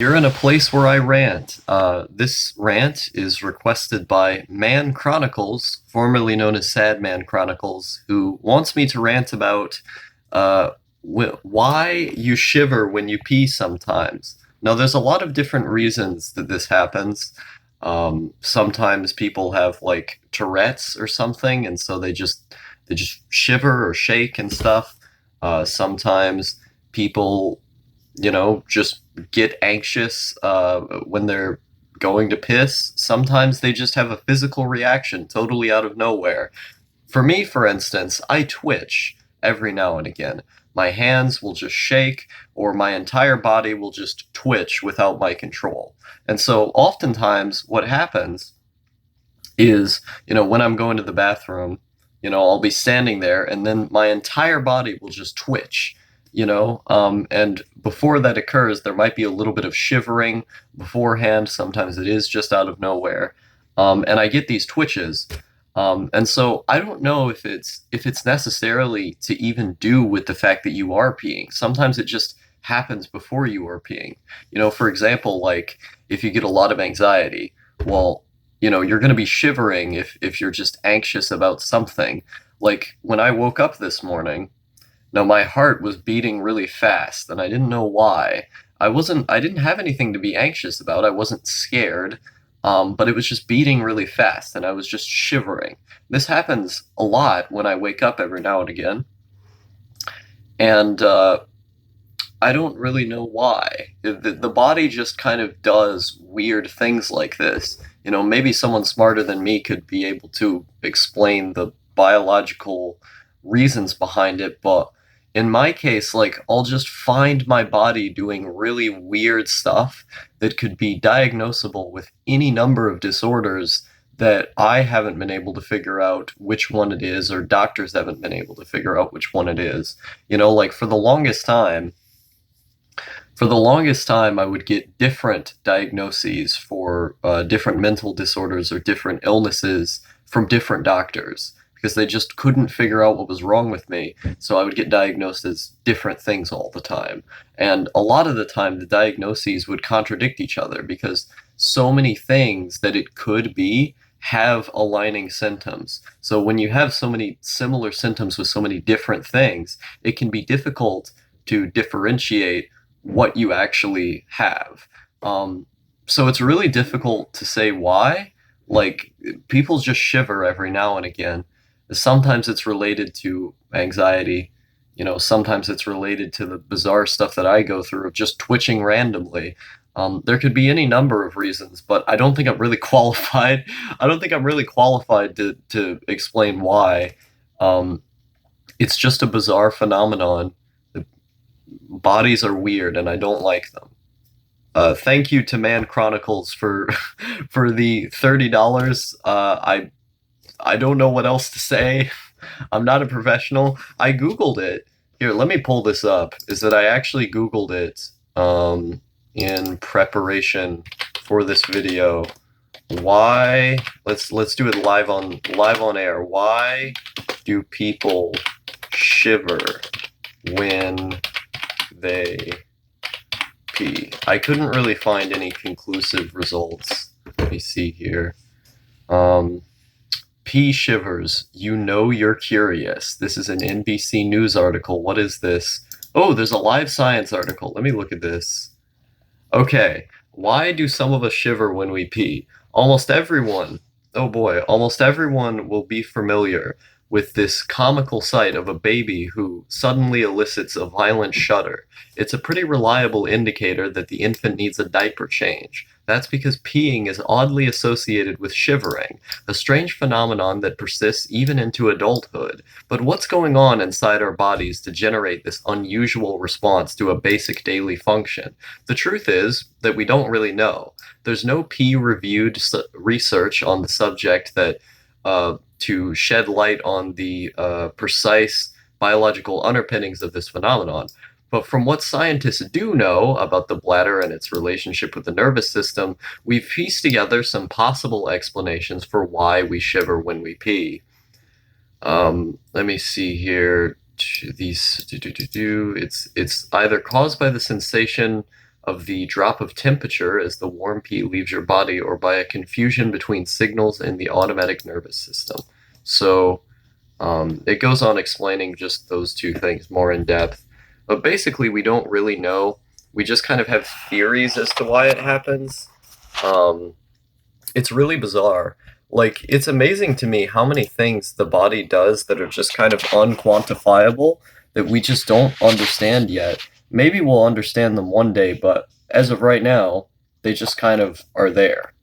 You're in a place where I rant. This rant is requested by Man Chronicles, formerly known as Sad Man Chronicles, who wants me to rant about uh, why you shiver when you pee sometimes. Now, there's a lot of different reasons that this happens. Sometimes people have like Tourette's or something, and so they just shiver or shake and stuff. Sometimes people just get anxious when they're going to piss. Sometimes they just have a physical reaction totally out of nowhere. For me, for instance, I twitch every now and again. My hands will just shake, or my entire body will just twitch without my control. And so, oftentimes, what happens is, when I'm going to the bathroom, I'll be standing there and then my entire body will just twitch, and before that occurs, there might be a little bit of shivering beforehand. Sometimes it is just out of nowhere. And I get these twitches. And so I don't know if it's necessarily to even do with the fact that you are peeing. Sometimes it just happens before you are peeing. For example, like if you get a lot of anxiety, well, you're going to be shivering if you're just anxious about something. Like when I woke up this morning, no, my heart was beating really fast, and I didn't know why. I didn't have anything to be anxious about. I wasn't scared, but it was just beating really fast, and I was just shivering. This happens a lot when I wake up every now and again, and I don't really know why. The body just kind of does weird things like this. Maybe someone smarter than me could be able to explain the biological reasons behind it, but in my case, like, I'll just find my body doing really weird stuff that could be diagnosable with any number of disorders that I haven't been able to figure out which one it is, or doctors haven't been able to figure out which one it is. Like for the longest time, I would get different diagnoses for different mental disorders or different illnesses from different doctors because they just couldn't figure out what was wrong with me. So I would get diagnosed as different things all the time. And a lot of the time, the diagnoses would contradict each other because so many things that it could be have aligning symptoms. So when you have so many similar symptoms with so many different things, it can be difficult to differentiate what you actually have. So it's really difficult to say why. Like, people just shiver every now and again. Sometimes it's related to anxiety. Sometimes it's related to the bizarre stuff that I go through of just twitching randomly. There could be any number of reasons, but I don't think I'm really qualified. I don't think I'm really qualified to explain why. Um, it's just a bizarre phenomenon. Bodies are weird, and I don't like them. Thank you to Man Chronicles for for the $30. I don't know what else to say. I'm not a professional. I googled it. Here, let me pull this up. Is that I actually googled it in preparation for this video. Why? Let's do it live on air. Why do people shiver when they pee? I couldn't really find any conclusive results. Let me see here. Pee shivers. You're curious. This is an NBC News article. What is this? Oh, there's a Live Science article. Let me look at this. Okay. Why do some of us shiver when we pee? Almost everyone, oh boy, almost everyone will be familiar with this comical sight of a baby who suddenly elicits a violent shudder. It's a pretty reliable indicator that the infant needs a diaper change. That's because peeing is oddly associated with shivering, a strange phenomenon that persists even into adulthood. But what's going on inside our bodies to generate this unusual response to a basic daily function? The truth is that we don't really know. There's no peer-reviewed research on the subject that to shed light on the precise biological underpinnings of this phenomenon. But from what scientists do know about the bladder and its relationship with the nervous system, we've pieced together some possible explanations for why we shiver when we pee. Let me see here. It's either caused by the sensation of the drop of temperature as the warm pee leaves your body, or by a confusion between signals in the automatic nervous system. So it goes on explaining just those two things more in depth. But basically, we don't really know. We just kind of have theories as to why it happens. Um, it's really bizarre. Like, it's amazing to me how many things the body does that are just kind of unquantifiable that we just don't understand yet. Maybe we'll understand them one day, but as of right now, they just kind of are there.